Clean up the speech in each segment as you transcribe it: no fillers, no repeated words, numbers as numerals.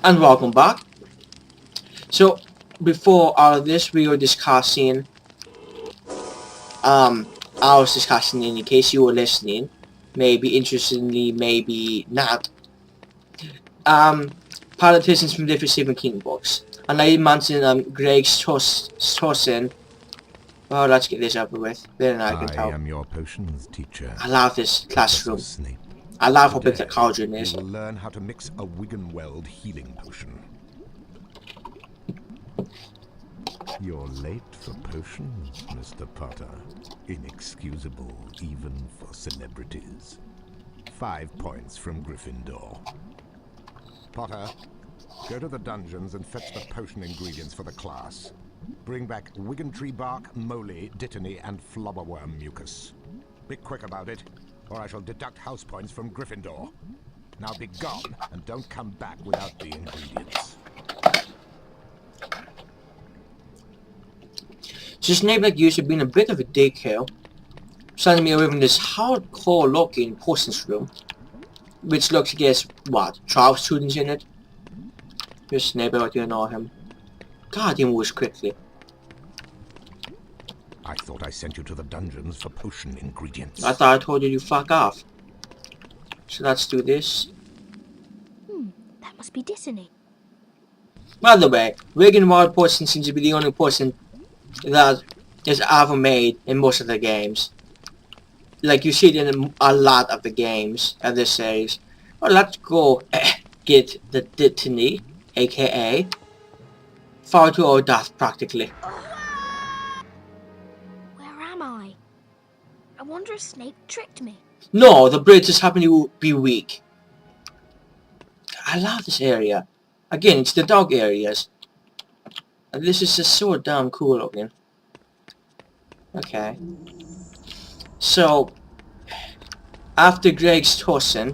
And welcome back. So before all of this, we were discussing I was discussing, in case you were listening, maybe interestingly, maybe not, politicians from different Stephen King books. And I mentioned Greg Stossin. Well, let's get this over with. Then I can tell. I am your potions teacher. I love this classroom. Snape. I love how big the cauldron is. You will learn how to mix a Wiggenweld healing potion. You're late for potions, Mr. Potter. Inexcusable, even for celebrities. 5 points from Gryffindor. Potter, go to the dungeons and fetch the potion ingredients for the class. Bring back Wiggentree bark, moly, dittany, and flobberworm mucus. Be quick about it, or I shall deduct house points from Gryffindor. Now be gone, and don't come back without the ingredients. So Snape, like usually, being a bit of a dickhead, sending me away from this hardcore looking potions room, which looks like there's, what, 12 students in it? Here's Snape, I like you know him. God, he moves quickly. I thought I sent you to the dungeons for potion ingredients. I thought I told you to fuck off. So let's do this. That must be Dittany. By the way, Wiggenweld potion seems to be the only potion that is ever made in most of the games. Like, you see it in a lot of the games at this stage. Well, let's go get the Dittany, aka fall to our death practically. Where am I? I wonder if Snape tricked me. No, the bridge just happen to be weak. I love this area. Again, it's the dog areas. And this is just so damn cool looking. Okay. So, after Greg's tossing,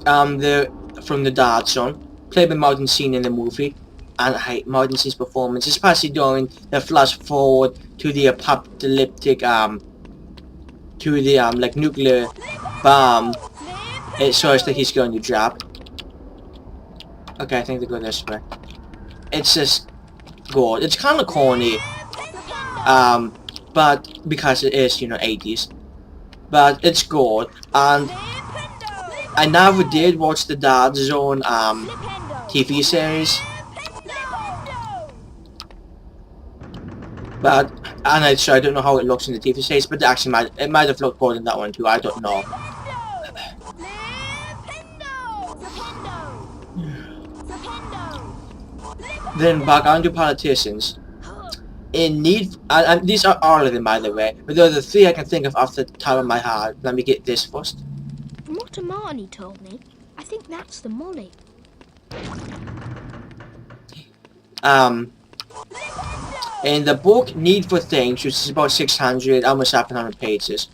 from the Dad Son, played by Martin Sheen in the movie, and I hate Martin Sheen's performance, especially during the flash forward to the apocalyptic, like nuclear bomb. It shows that he's going to drop. Okay, I think they go this way. It's just good. It's kind of corny, but because it is, 80s. But it's good, and I never did watch the Dad Zone TV series. But so I don't know how it looks in the TV series, but it might have looked good in that one too. I don't know. Then back onto politicians. In need, and these are all of them, by the way, but they're the 3 I can think of off the top of my head. Let me get this first. From what Hermione told me, I think that's the Molly. In the book Needful Things, which is about 600, almost 700 pages,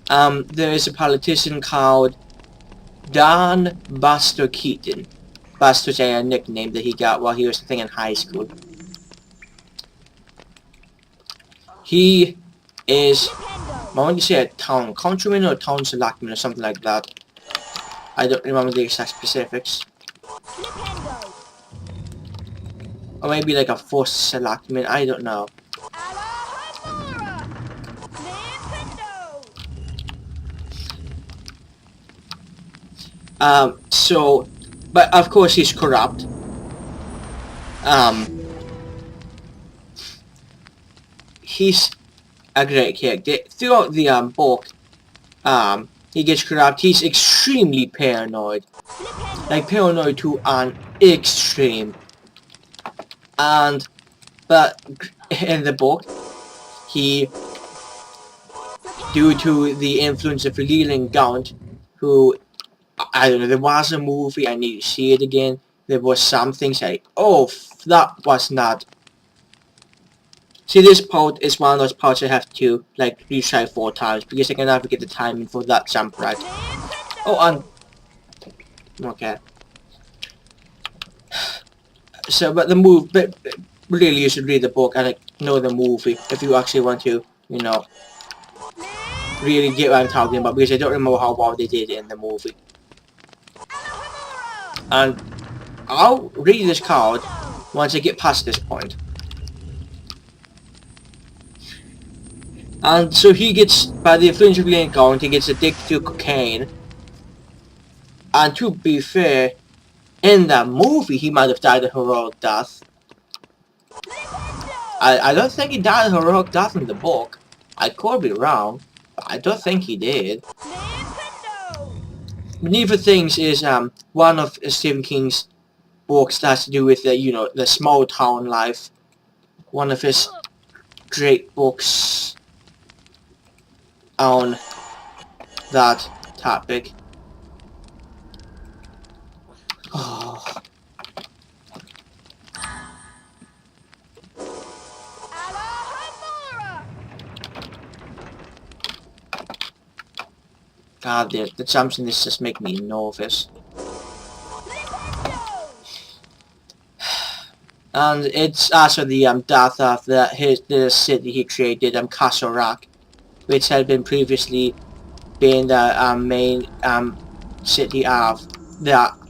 there is a politician called Don Buster Keeton. Buster's a nickname that he got while he was a thing in high school. He is, I want to say a town countryman or a town selectman or something like that. I don't remember the exact specifics. Or maybe like a first selectman, I don't know. But of course he's corrupt. He's a great character. Throughout the book, he gets corrupt. He's extremely paranoid. Like, paranoid to an extreme. But in the book, he, due to the influence of Leland Gaunt, who, I don't know, there was a movie, I need to see it again. There was some things like, oh, that was not. See, this part is one of those parts I have to, like, retry 4 times, because I can never get the timing for that jump right. Oh, and... okay. So, but really you should read the book and, like, know the movie, if you actually want to, really get what I'm talking about, because I don't remember how well they did it in the movie. And I'll read this card once I get past this point. And so he gets, by the influence of Lane Count, he gets addicted to cocaine. And to be fair, in that movie he might have died a heroic death. I don't think he died a heroic death in the book. I could be wrong, but I don't think he did. Needful Things is one of Stephen King's books that has to do with the, you know, the small town life. One of his great books on that topic. Oh. God, the jumps in this just make me nervous. And it's also the death of the city he created, Castle Rock, which had been previously been the main city of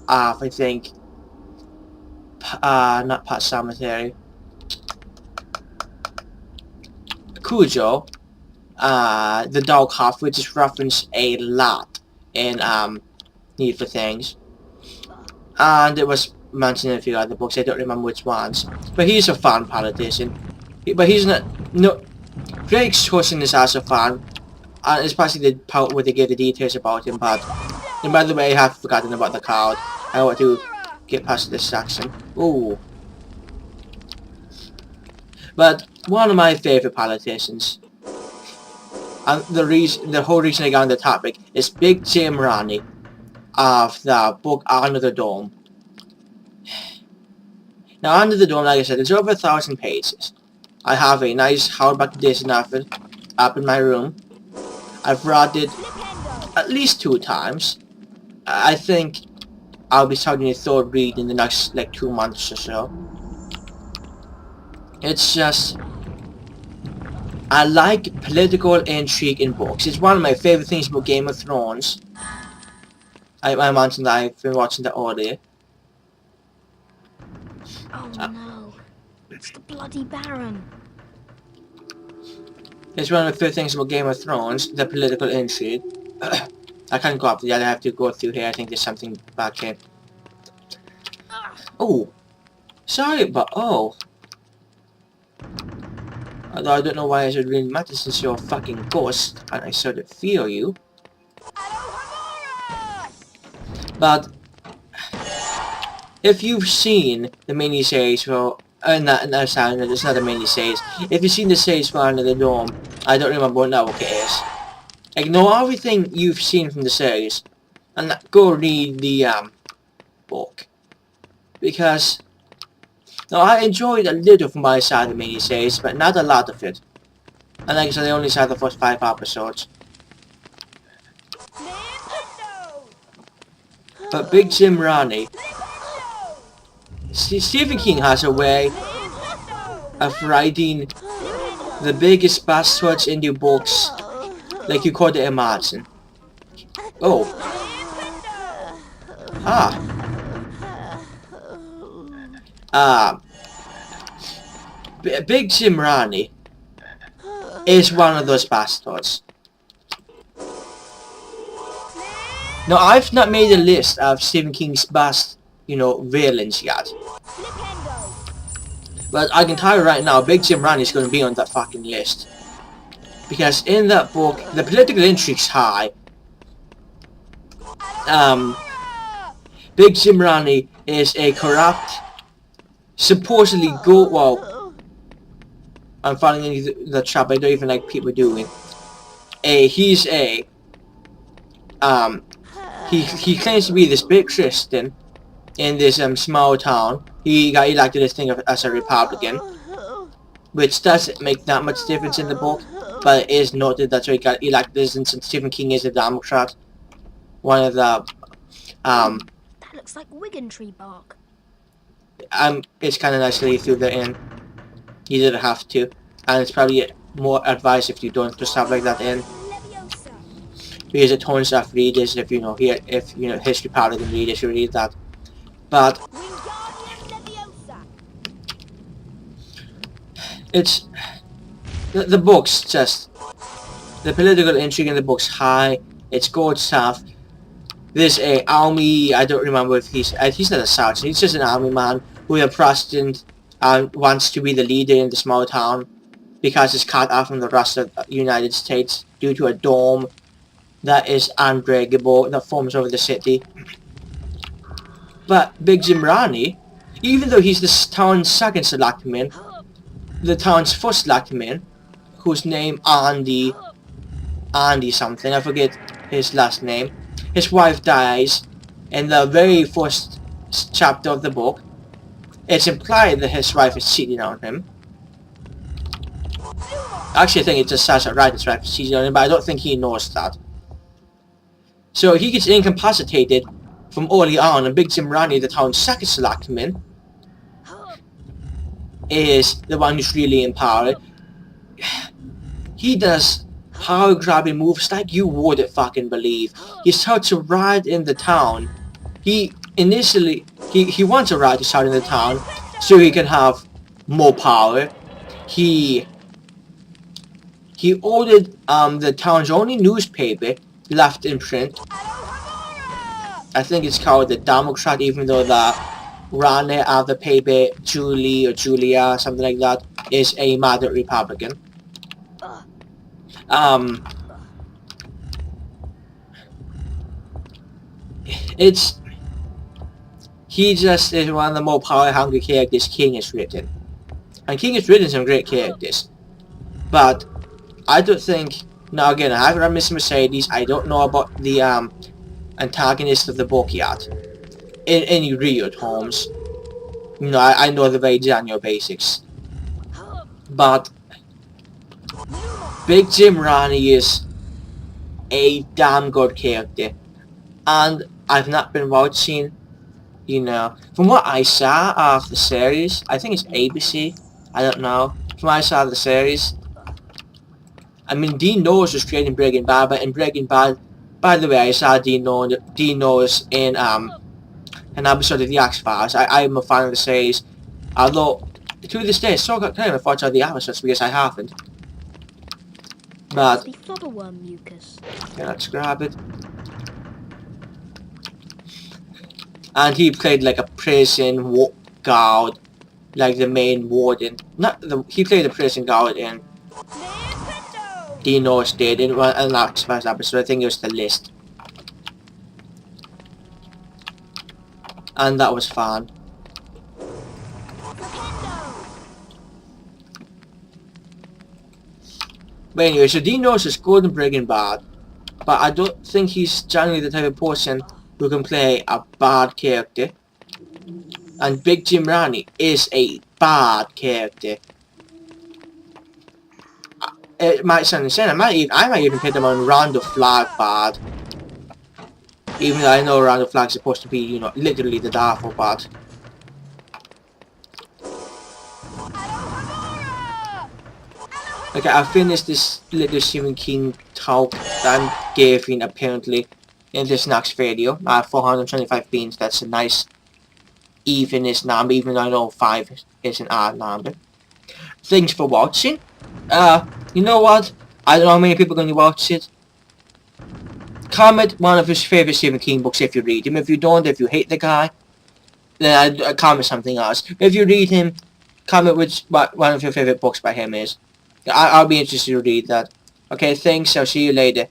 I think not Pat Cemetery, Cujo, the dog huff, which is referenced a lot in Needful Things, and it was mentioned in a few other books. I don't remember which ones, but he's a fun politician. But he's not. No, Drake's Hudson is also fun, and especially the part where they give the details about him. But and by the way, I have forgotten about the card. I want to get past this section. Ooh. But one of my favorite politicians, and the whole reason I got on the topic, is Big Jim Rennie of the book Under the Dome. Now, Under the Dome, like I said, it's over 1,000 pages. I have a nice hardback edition of it up in my room. I've read it at least 2 times. I think I'll be starting a third read in the next, like, 2 months or so. It's just, I like political intrigue in books. It's one of my favorite things about Game of Thrones. I mentioned that I've been watching that earlier. Oh no, it's the bloody Baron. It's one of the favorite things about Game of Thrones, the political intrigue. I can't go up there, I have to go through here. I think there's something back here. Oh, sorry, but oh. Although I don't know why it should really matter since you're a fucking ghost and I sort of feel you. But if you've seen the miniseries for it's not a miniseries. If you've seen the series for Under the Dome, I don't remember what network it is. Ignore everything you've seen from the series and go read the book. Because now I enjoyed a little from my side of the miniseries, but not a lot of it. And like I said, I only saw the first 5 episodes. But Big Jim Rennie, Stephen King has a way of writing the biggest bastards into books like you couldn't imagine. Oh. Big Jim Rennie is one of those bastards. Now, I've not made a list of Stephen King's best, you know, villains yet. But I can tell you right now, Big Jim Rennie is going to be on that fucking list. Because in that book, the political intrigue's high. Big Jim Rennie is a corrupt, supposedly good, well, I'm falling into the trap I don't even like people doing. He's a, he claims to be this big Christian in this small town. He got elected as a Republican, which doesn't make that much difference in the book, but it is noted that he got elected since Stephen King is a Democrat. One of the That looks like Wigan tree bark. It's kind of nice to leave through the in. You didn't have to, and it's probably more advice if you don't put stuff like that in. Because it turns off readers if you know history Paladin readers who read that. But it's the book's just the political intrigue in the book's high. It's good stuff. There's a army. I don't remember if he's not a sergeant. He's just an army man who the president wants to be the leader in the small town because it's cut off from the rest of the United States due to a dome that is unbreakable that forms over the city. But Big Jim Rennie, even though he's the town's second selectman, the town's first selectman, whose name Andy something, I forget his last name, his wife dies in the very first chapter of the book. It's implied that his wife is cheating on him. Actually, I think it just says it right, his wife is cheating on him, but I don't think he knows that. So he gets incapacitated from early on, and Big Jim Rennie, the town's second selectman, is the one who's really in power. He does power-grabbing moves like you wouldn't fucking believe. He starts to ride in the town. He wants a ride to start in the town so he can have more power. He ordered the town's only newspaper left in print. I think it's called the Democrat, even though the runner of the paper, Julie or Julia, something like that, is a moderate Republican. He just is one of the more power-hungry characters King has written. And King has written some great characters. But I don't think, now again, I haven't read Mr. Mercedes, I don't know about the antagonist of the book yet. In any real terms. You know, I know the very general basics. But Big Jim Rennie is a damn good character. And I've not been watching, you know, from what I saw of the series, I think it's ABC, I don't know. From what I saw of the series, I mean, Dean Norris was creating Breaking Bad, but in Breaking Bad, by the way, I saw Dean Norris in an episode of The X-Files. I'm a fan of the series, although to this day I still got kind of thoughts of the episodes because I haven't. But yeah, let's grab it. And he played like a prison guard, like the main warden. He played a prison guard in Dean Norris did in an X-Files episode. I think it was The List. And that was fun. But anyway, so Dean Norris is good in Breaking Bad, but I don't think he's generally the type of person who can play a bad character. And Big Jim Rennie is a bad character. It might sound insane. I might even put him on Round of Flag bad. Even though I know Round of Flag is supposed to be, you know, literally the Darfur bad. Okay, I finished this little Stephen King talk that I'm giving apparently in this next video. 425 beans, that's a nice evenish number, even though I know 5 is an odd number. Thanks for watching. You know what? I don't know how many people are going to watch it. Comment one of his favorite Stephen King books if you read him. If you don't, if you hate the guy, then I'd comment something else. If you read him, comment what one of your favorite books by him is. I'll be interested to read that. Okay, thanks. I'll see you later.